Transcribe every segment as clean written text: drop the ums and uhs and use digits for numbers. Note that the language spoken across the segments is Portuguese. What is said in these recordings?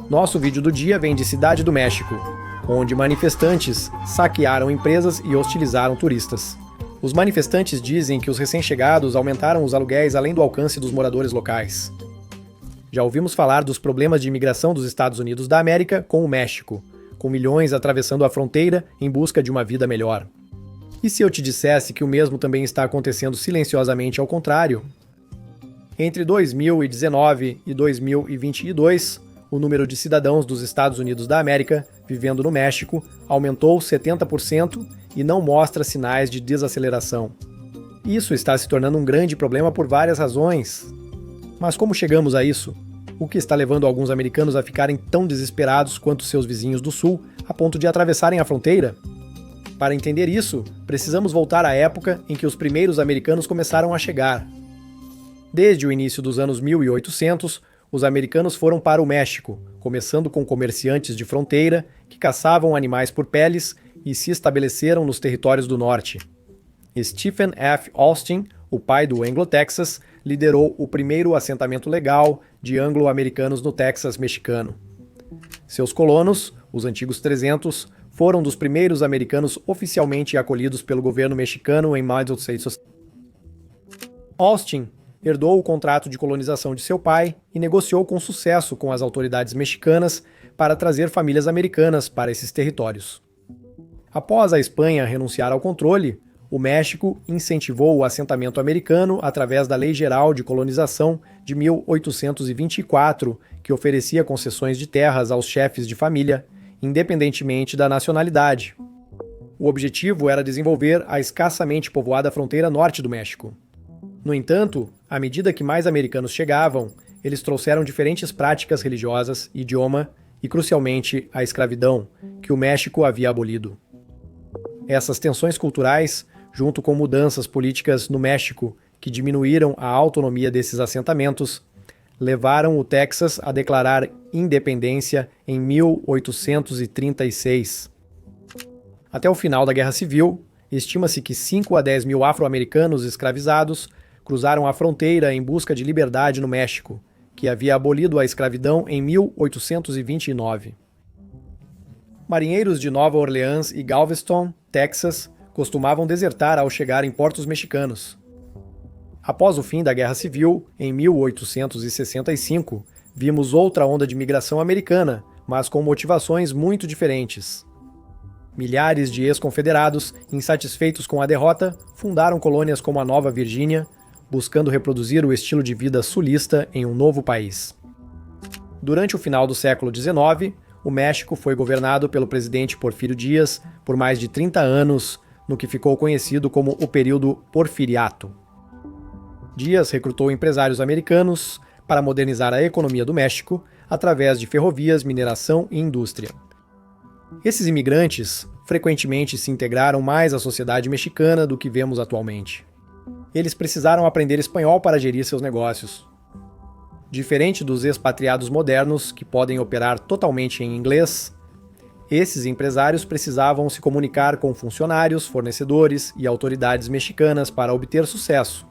Nosso vídeo do dia vem de Cidade do México, onde manifestantes saquearam empresas e hostilizaram turistas. Os manifestantes dizem que os recém-chegados aumentaram os aluguéis além do alcance dos moradores locais. Já ouvimos falar dos problemas de imigração dos Estados Unidos da América com o México, com milhões atravessando a fronteira em busca de uma vida melhor. E se eu te dissesse que o mesmo também está acontecendo silenciosamente ao contrário? Entre 2019 e 2022, o número de cidadãos dos Estados Unidos da América vivendo no México aumentou 70% e não mostra sinais de desaceleração. Isso está se tornando um grande problema por várias razões. Mas como chegamos a isso? O que está levando alguns americanos a ficarem tão desesperados quanto seus vizinhos do Sul, a ponto de atravessarem a fronteira? Para entender isso, precisamos voltar à época em que os primeiros americanos começaram a chegar. Desde o início dos anos 1800, os americanos foram para o México, começando com comerciantes de fronteira que caçavam animais por peles e se estabeleceram nos territórios do norte. Stephen F. Austin, o pai do Anglo-Texas, liderou o primeiro assentamento legal de anglo-americanos no Texas mexicano. Seus colonos, os antigos 300, foram dos primeiros americanos oficialmente acolhidos pelo governo mexicano em Middlesex. Austin herdou o contrato de colonização de seu pai e negociou com sucesso com as autoridades mexicanas para trazer famílias americanas para esses territórios. Após a Espanha renunciar ao controle, o México incentivou o assentamento americano através da Lei Geral de Colonização de 1824, que oferecia concessões de terras aos chefes de família, independentemente da nacionalidade. O objetivo era desenvolver a escassamente povoada fronteira norte do México. No entanto, à medida que mais americanos chegavam, eles trouxeram diferentes práticas religiosas, idioma e, crucialmente, a escravidão, que o México havia abolido. Essas tensões culturais, junto com mudanças políticas no México que diminuíram a autonomia desses assentamentos, levaram o Texas a declarar independência em 1836. Até o final da Guerra Civil, estima-se que 5 a 10 mil afro-americanos escravizados cruzaram a fronteira em busca de liberdade no México, que havia abolido a escravidão em 1829. Marinheiros de Nova Orleans e Galveston, Texas, costumavam desertar ao chegar em portos mexicanos. Após o fim da Guerra Civil, em 1865, vimos outra onda de migração americana, mas com motivações muito diferentes. Milhares de ex-confederados, insatisfeitos com a derrota, fundaram colônias como a Nova Virgínia, buscando reproduzir o estilo de vida sulista em um novo país. Durante o final do século XIX, o México foi governado pelo presidente Porfírio Díaz por mais de 30 anos, no que ficou conhecido como o período Porfiriato. Díaz recrutou empresários americanos para modernizar a economia do México através de ferrovias, mineração e indústria. Esses imigrantes frequentemente se integraram mais à sociedade mexicana do que vemos atualmente. Eles precisaram aprender espanhol para gerir seus negócios. Diferente dos expatriados modernos, que podem operar totalmente em inglês, esses empresários precisavam se comunicar com funcionários, fornecedores e autoridades mexicanas para obter sucesso.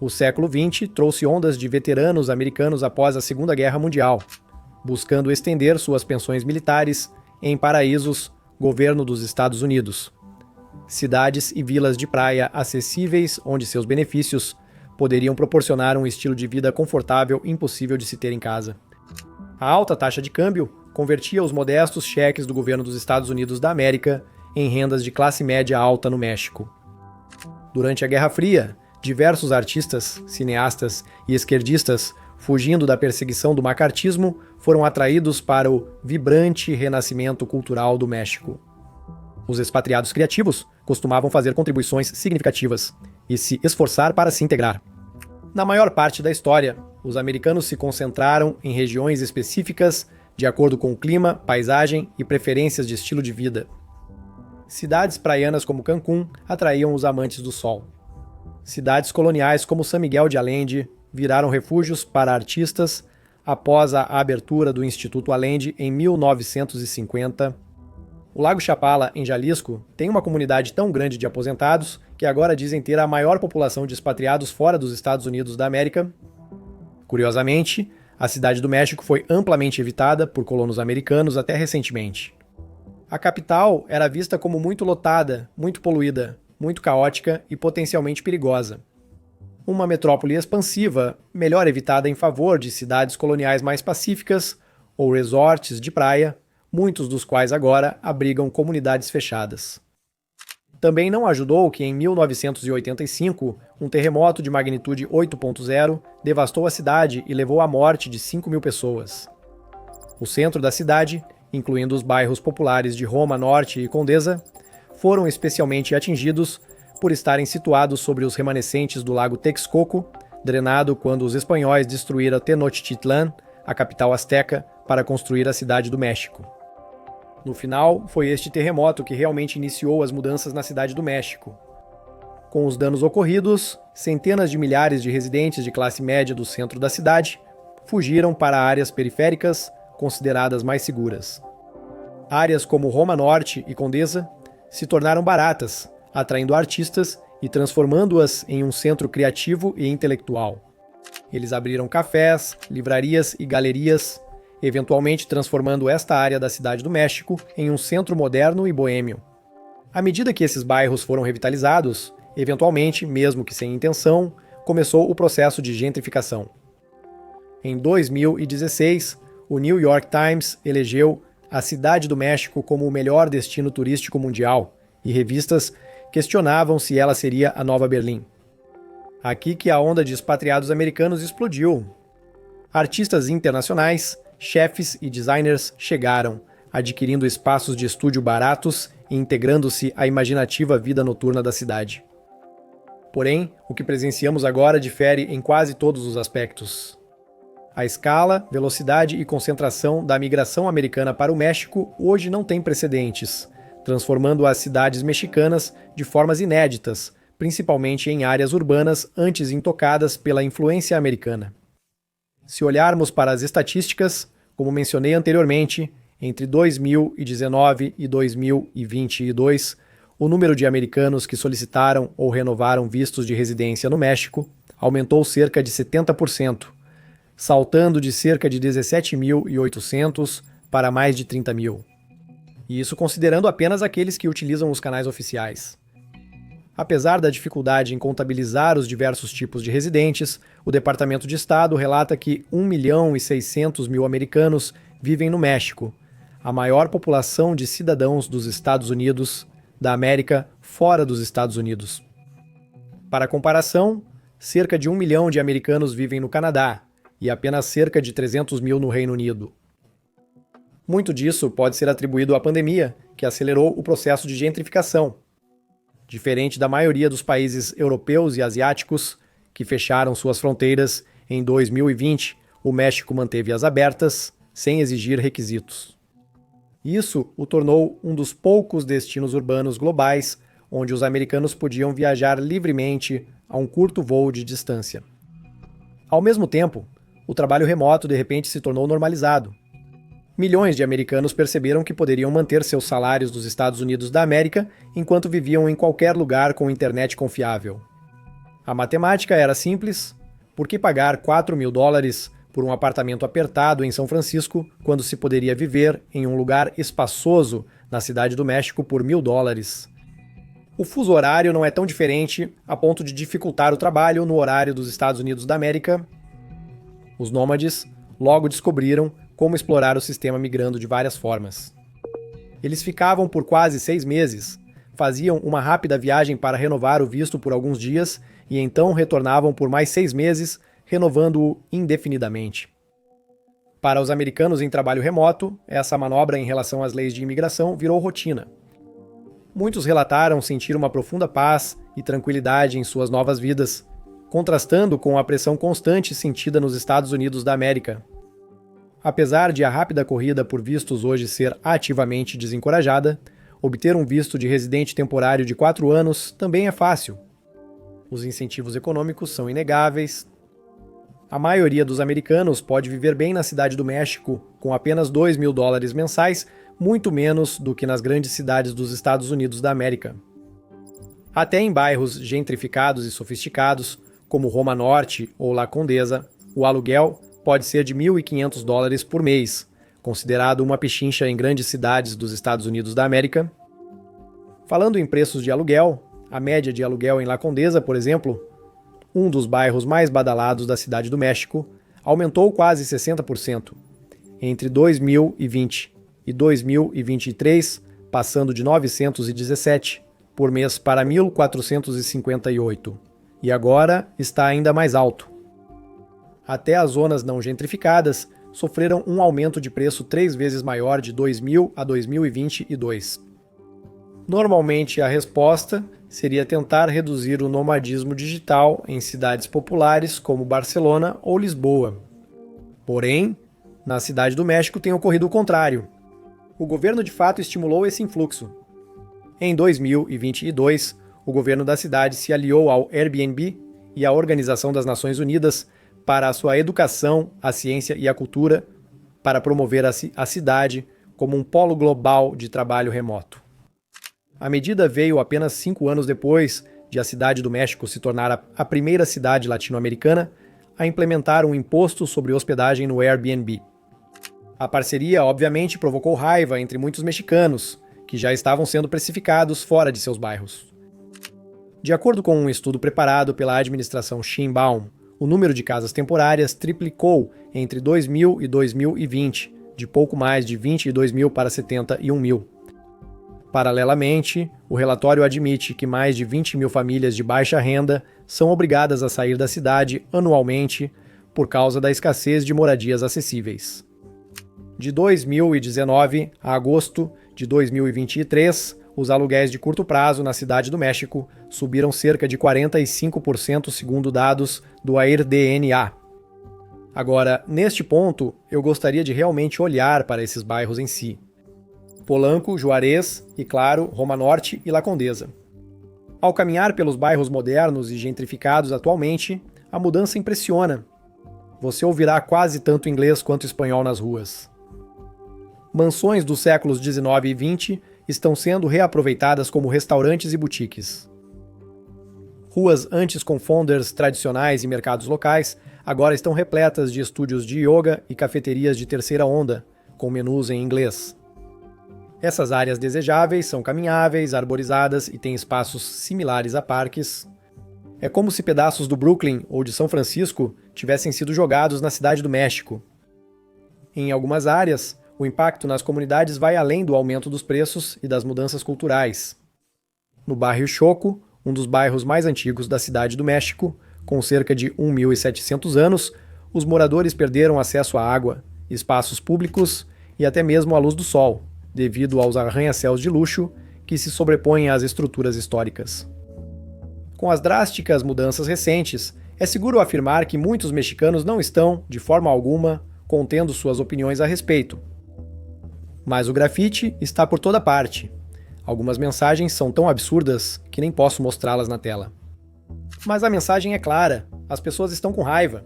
O século XX trouxe ondas de veteranos americanos após a Segunda Guerra Mundial, buscando estender suas pensões militares em paraísos, governo dos Estados Unidos. Cidades e vilas de praia acessíveis onde seus benefícios poderiam proporcionar um estilo de vida confortável impossível de se ter em casa. A alta taxa de câmbio convertia os modestos cheques do governo dos Estados Unidos da América em rendas de classe média alta no México. Durante a Guerra Fria, diversos artistas, cineastas e esquerdistas, fugindo da perseguição do macartismo, foram atraídos para o vibrante renascimento cultural do México. Os expatriados criativos costumavam fazer contribuições significativas e se esforçar para se integrar. Na maior parte da história, os americanos se concentraram em regiões específicas de acordo com o clima, paisagem e preferências de estilo de vida. Cidades praianas como Cancún atraíam os amantes do sol. Cidades coloniais como San Miguel de Allende viraram refúgios para artistas após a abertura do Instituto Allende em 1950. O Lago Chapala, em Jalisco, tem uma comunidade tão grande de aposentados que agora dizem ter a maior população de expatriados fora dos Estados Unidos da América. Curiosamente, A Cidade do México foi amplamente evitada por colonos americanos até recentemente. A capital era vista como muito lotada, muito poluída, muito caótica e potencialmente perigosa. Uma metrópole expansiva, melhor evitada em favor de cidades coloniais mais pacíficas ou resorts de praia, muitos dos quais agora abrigam comunidades fechadas. Também não ajudou que em 1985, um terremoto de magnitude 8.0 devastou a cidade e levou à morte de 5.000 pessoas. O centro da cidade, incluindo os bairros populares de Roma Norte e Condesa, foram especialmente atingidos por estarem situados sobre os remanescentes do lago Texcoco, drenado quando os espanhóis destruíram Tenochtitlan, a capital azteca, para construir a Cidade do México. No final, foi este terremoto que realmente iniciou as mudanças na Cidade do México. Com os danos ocorridos, centenas de milhares de residentes de classe média do centro da cidade fugiram para áreas periféricas consideradas mais seguras. Áreas como Roma Norte e Condesa se tornaram baratas, atraindo artistas e transformando-as em um centro criativo e intelectual. Eles abriram cafés, livrarias e galerias, eventualmente transformando esta área da Cidade do México em um centro moderno e boêmio. À medida que esses bairros foram revitalizados, eventualmente, mesmo que sem intenção, começou o processo de gentrificação. Em 2016, o New York Times elegeu a Cidade do México como o melhor destino turístico mundial, e revistas questionavam se ela seria a nova Berlim. Aqui que a onda de expatriados americanos explodiu. Artistas internacionais, chefes e designers chegaram, adquirindo espaços de estúdio baratos e integrando-se à imaginativa vida noturna da cidade. Porém, o que presenciamos agora difere em quase todos os aspectos. A escala, velocidade e concentração da migração americana para o México hoje não tem precedentes, transformando as cidades mexicanas de formas inéditas, principalmente em áreas urbanas antes intocadas pela influência americana. Se olharmos para as estatísticas, como mencionei anteriormente, entre 2019 e 2022, o número de americanos que solicitaram ou renovaram vistos de residência no México aumentou cerca de 70%, saltando de cerca de 17.800 para mais de 30.000. E isso considerando apenas aqueles que utilizam os canais oficiais. Apesar da dificuldade em contabilizar os diversos tipos de residentes, o Departamento de Estado relata que 1.600.000 americanos vivem no México, a maior população de cidadãos dos Estados Unidos, da América, fora dos Estados Unidos. Para comparação, cerca de 1 milhão de americanos vivem no Canadá e apenas cerca de 300.000 no Reino Unido. Muito disso pode ser atribuído à pandemia, que acelerou o processo de gentrificação. Diferente da maioria dos países europeus e asiáticos, que fecharam suas fronteiras em 2020, o México manteve-as abertas, sem exigir requisitos. Isso o tornou um dos poucos destinos urbanos globais onde os americanos podiam viajar livremente a um curto voo de distância. Ao mesmo tempo, o trabalho remoto de repente se tornou normalizado. Milhões de americanos perceberam que poderiam manter seus salários dos Estados Unidos da América enquanto viviam em qualquer lugar com internet confiável. A matemática era simples: por que pagar $4.000 por um apartamento apertado em São Francisco quando se poderia viver em um lugar espaçoso na Cidade do México por $1.000? O fuso horário não é tão diferente a ponto de dificultar o trabalho no horário dos Estados Unidos da América. Os nômades logo descobriram como explorar o sistema migrando de várias formas. Eles ficavam por quase 6 meses, faziam uma rápida viagem para renovar o visto por alguns dias e então retornavam por mais 6 meses, renovando-o indefinidamente. Para os americanos em trabalho remoto, essa manobra em relação às leis de imigração virou rotina. Muitos relataram sentir uma profunda paz e tranquilidade em suas novas vidas, contrastando com a pressão constante sentida nos Estados Unidos da América. Apesar de a rápida corrida por vistos hoje ser ativamente desencorajada, obter um visto de residente temporário de 4 anos também é fácil. Os incentivos econômicos são inegáveis. A maioria dos americanos pode viver bem na Cidade do México com apenas $2.000 mensais, muito menos do que nas grandes cidades dos Estados Unidos da América. Até em bairros gentrificados e sofisticados, como Roma Norte ou La Condesa, o aluguel pode ser de $1.500 por mês, considerado uma pechincha em grandes cidades dos Estados Unidos da América. Falando em preços de aluguel, a média de aluguel em La Condesa, por exemplo, um dos bairros mais badalados da Cidade do México, aumentou quase 60%, entre 2020 e 2023, passando de 917 por mês para 1.458, e agora está ainda mais alto. Até as zonas não gentrificadas sofreram um aumento de preço 3 vezes maior de 2000 a 2022. Normalmente a resposta seria tentar reduzir o nomadismo digital em cidades populares como Barcelona ou Lisboa. Porém, na Cidade do México tem ocorrido o contrário. O governo de fato estimulou esse influxo. Em 2022, o governo da cidade se aliou ao Airbnb e à Organização das Nações Unidas para a sua educação, a ciência e a cultura, para promover a cidade como um polo global de trabalho remoto. A medida veio apenas 5 anos depois de a Cidade do México se tornar a primeira cidade latino-americana a implementar um imposto sobre hospedagem no Airbnb. A parceria, obviamente, provocou raiva entre muitos mexicanos, que já estavam sendo precificados fora de seus bairros. De acordo com um estudo preparado pela administração Sheinbaum, o número de casas temporárias triplicou entre 2000 e 2020, de pouco mais de 22 mil para 71 mil. Paralelamente, o relatório admite que mais de 20 mil famílias de baixa renda são obrigadas a sair da cidade anualmente por causa da escassez de moradias acessíveis. De 2019 a agosto de 2023, os aluguéis de curto prazo na Cidade do México subiram cerca de 45% segundo dados do AirDNA. Agora, neste ponto, eu gostaria de realmente olhar para esses bairros em si. Polanco, Juarez e, claro, Roma Norte e La Condesa. Ao caminhar pelos bairros modernos e gentrificados atualmente, a mudança impressiona. Você ouvirá quase tanto inglês quanto espanhol nas ruas. Mansões dos séculos XIX e XX estão sendo reaproveitadas como restaurantes e boutiques. Ruas antes com founders tradicionais e mercados locais agora estão repletas de estúdios de yoga e cafeterias de terceira onda, com menus em inglês. Essas áreas desejáveis são caminháveis, arborizadas e têm espaços similares a parques. É como se pedaços do Brooklyn ou de São Francisco tivessem sido jogados na Cidade do México. Em algumas áreas, o impacto nas comunidades vai além do aumento dos preços e das mudanças culturais. No bairro Choco, um dos bairros mais antigos da Cidade do México, com cerca de 1.700 anos, os moradores perderam acesso à água, espaços públicos e até mesmo à luz do sol, devido aos arranha-céus de luxo que se sobrepõem às estruturas históricas. Com as drásticas mudanças recentes, é seguro afirmar que muitos mexicanos não estão, de forma alguma, contendo suas opiniões a respeito. Mas o grafite está por toda parte. Algumas mensagens são tão absurdas que nem posso mostrá-las na tela. Mas a mensagem é clara: as pessoas estão com raiva.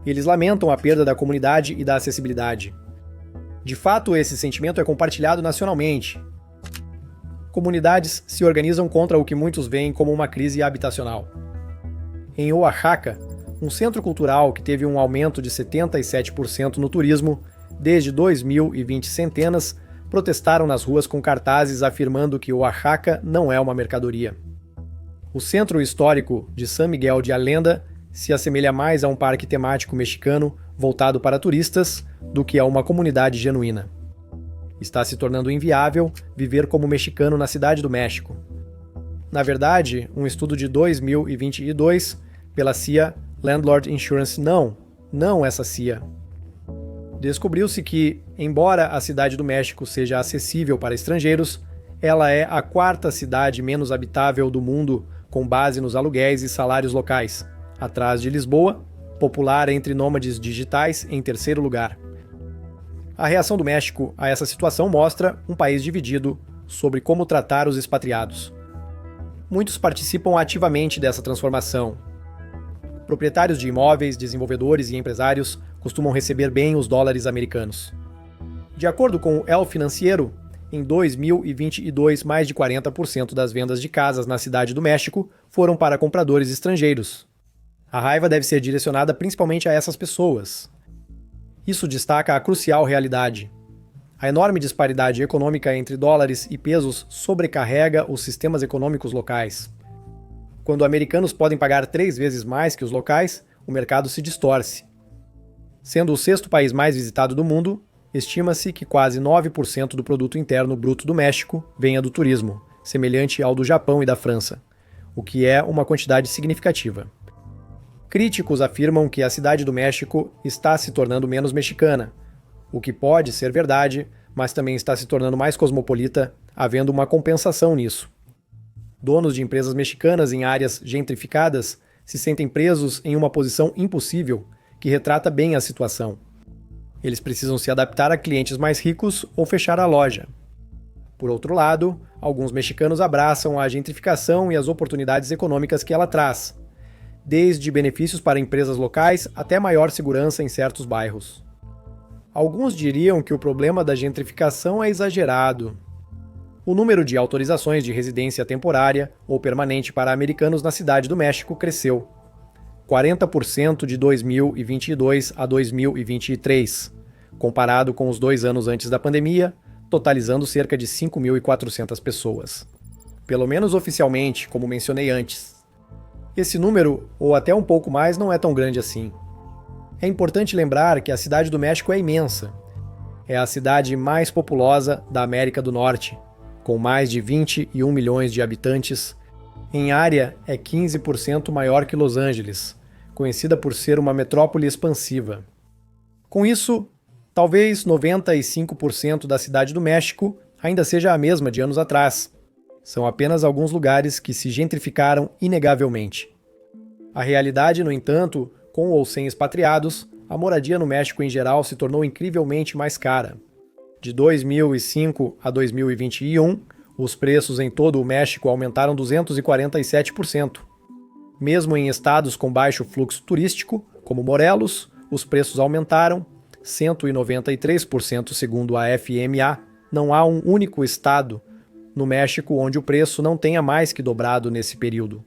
Eles lamentam a perda da comunidade e da acessibilidade. De fato, esse sentimento é compartilhado nacionalmente. Comunidades se organizam contra o que muitos veem como uma crise habitacional. Em Oaxaca, um centro cultural que teve um aumento de 77% no turismo, desde 2020 centenas protestaram nas ruas com cartazes afirmando que Oaxaca não é uma mercadoria. O centro histórico de San Miguel de Allende se assemelha mais a um parque temático mexicano voltado para turistas do que a uma comunidade genuína. Está se tornando inviável viver como mexicano na Cidade do México. Na verdade, um estudo de 2022 pela CIA Landlord Insurance não essa CIA. Descobriu-se que, embora a Cidade do México seja acessível para estrangeiros, ela é a 4ª cidade menos habitável do mundo com base nos aluguéis e salários locais, atrás de Lisboa, popular entre nômades digitais em 3º lugar. A reação do México a essa situação mostra um país dividido sobre como tratar os expatriados. Muitos participam ativamente dessa transformação. Proprietários de imóveis, desenvolvedores e empresários costumam receber bem os dólares americanos. De acordo com o El Financiero, em 2022, mais de 40% das vendas de casas na Cidade do México foram para compradores estrangeiros. A raiva deve ser direcionada principalmente a essas pessoas. Isso destaca a crucial realidade. A enorme disparidade econômica entre dólares e pesos sobrecarrega os sistemas econômicos locais. Quando americanos podem pagar 3 vezes mais que os locais, o mercado se distorce. Sendo o 6º país mais visitado do mundo, estima-se que quase 9% do produto interno bruto do México venha do turismo, semelhante ao do Japão e da França, o que é uma quantidade significativa. Críticos afirmam que a cidade do México está se tornando menos mexicana, o que pode ser verdade, mas também está se tornando mais cosmopolita, havendo uma compensação nisso. Donos de empresas mexicanas em áreas gentrificadas se sentem presos em uma posição impossível que retrata bem a situação. Eles precisam se adaptar a clientes mais ricos ou fechar a loja. Por outro lado, alguns mexicanos abraçam a gentrificação e as oportunidades econômicas que ela traz, desde benefícios para empresas locais até maior segurança em certos bairros. Alguns diriam que o problema da gentrificação é exagerado. O número de autorizações de residência temporária ou permanente para americanos na Cidade do México cresceu 40% de 2022 a 2023, comparado com os 2 anos antes da pandemia, totalizando cerca de 5.400 pessoas. Pelo menos oficialmente, como mencionei antes. Esse número, ou até um pouco mais, não é tão grande assim. É importante lembrar que a Cidade do México é imensa. É a cidade mais populosa da América do Norte, com mais de 21 milhões de habitantes. Em área, é 15% maior que Los Angeles, conhecida por ser uma metrópole expansiva. Com isso, talvez 95% da Cidade do México ainda seja a mesma de anos atrás. São apenas alguns lugares que se gentrificaram inegavelmente. A realidade, no entanto, com ou sem expatriados, a moradia no México em geral se tornou incrivelmente mais cara. De 2005 a 2021, os preços em todo o México aumentaram 247%. Mesmo em estados com baixo fluxo turístico, como Morelos, os preços aumentaram 193% segundo a FMA. Não há um único estado no México onde o preço não tenha mais que dobrado nesse período.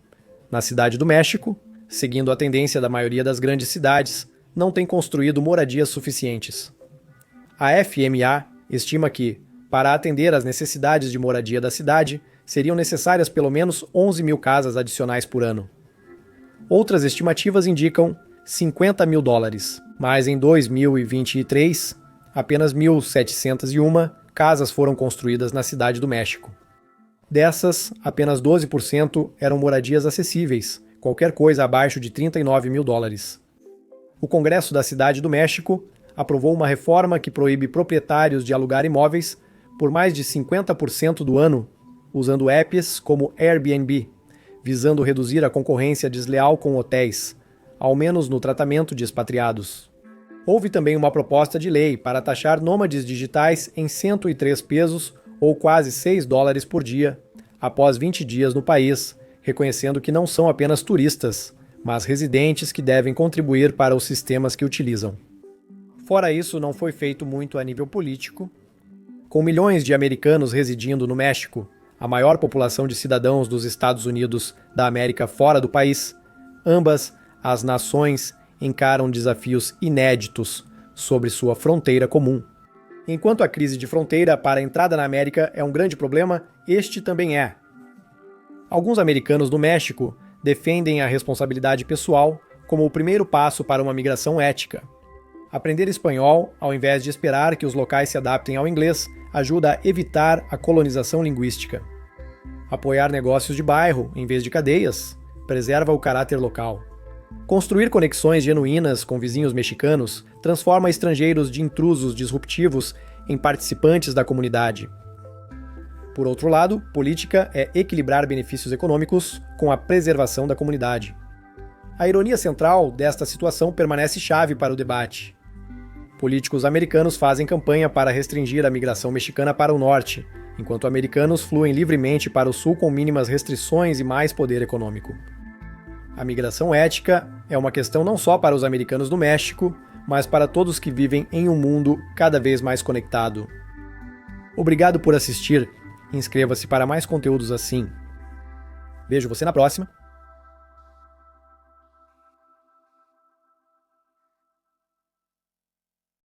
Na Cidade do México, seguindo a tendência da maioria das grandes cidades, não tem construído moradias suficientes. A FMA estima que, para atender às necessidades de moradia da cidade, seriam necessárias pelo menos 11 mil casas adicionais por ano. Outras estimativas indicam $50 mil, mas em 2023, apenas 1.701 casas foram construídas na Cidade do México. Dessas, apenas 12% eram moradias acessíveis, qualquer coisa abaixo de $39 mil. O Congresso da Cidade do México aprovou uma reforma que proíbe proprietários de alugar imóveis por mais de 50% do ano, usando apps como Airbnb, visando reduzir a concorrência desleal com hotéis, ao menos no tratamento de expatriados. Houve também uma proposta de lei para taxar nômades digitais em 103 pesos ou quase $6 por dia, após 20 dias no país, reconhecendo que não são apenas turistas, mas residentes que devem contribuir para os sistemas que utilizam. Fora isso, não foi feito muito a nível político. Com milhões de americanos residindo no México, a maior população de cidadãos dos Estados Unidos da América fora do país, ambas as nações encaram desafios inéditos sobre sua fronteira comum. Enquanto a crise de fronteira para a entrada na América é um grande problema, este também é. Alguns americanos do México defendem a responsabilidade pessoal como o primeiro passo para uma migração ética. Aprender espanhol, ao invés de esperar que os locais se adaptem ao inglês, ajuda a evitar a colonização linguística. Apoiar negócios de bairro, em vez de cadeias, preserva o caráter local. Construir conexões genuínas com vizinhos mexicanos transforma estrangeiros de intrusos disruptivos em participantes da comunidade. Por outro lado, política é equilibrar benefícios econômicos com a preservação da comunidade. A ironia central desta situação permanece chave para o debate. Políticos americanos fazem campanha para restringir a migração mexicana para o norte, enquanto americanos fluem livremente para o sul com mínimas restrições e mais poder econômico. A migração ética é uma questão não só para os americanos do México, mas para todos que vivem em um mundo cada vez mais conectado. Obrigado por assistir. Inscreva-se para mais conteúdos assim. Vejo você na próxima.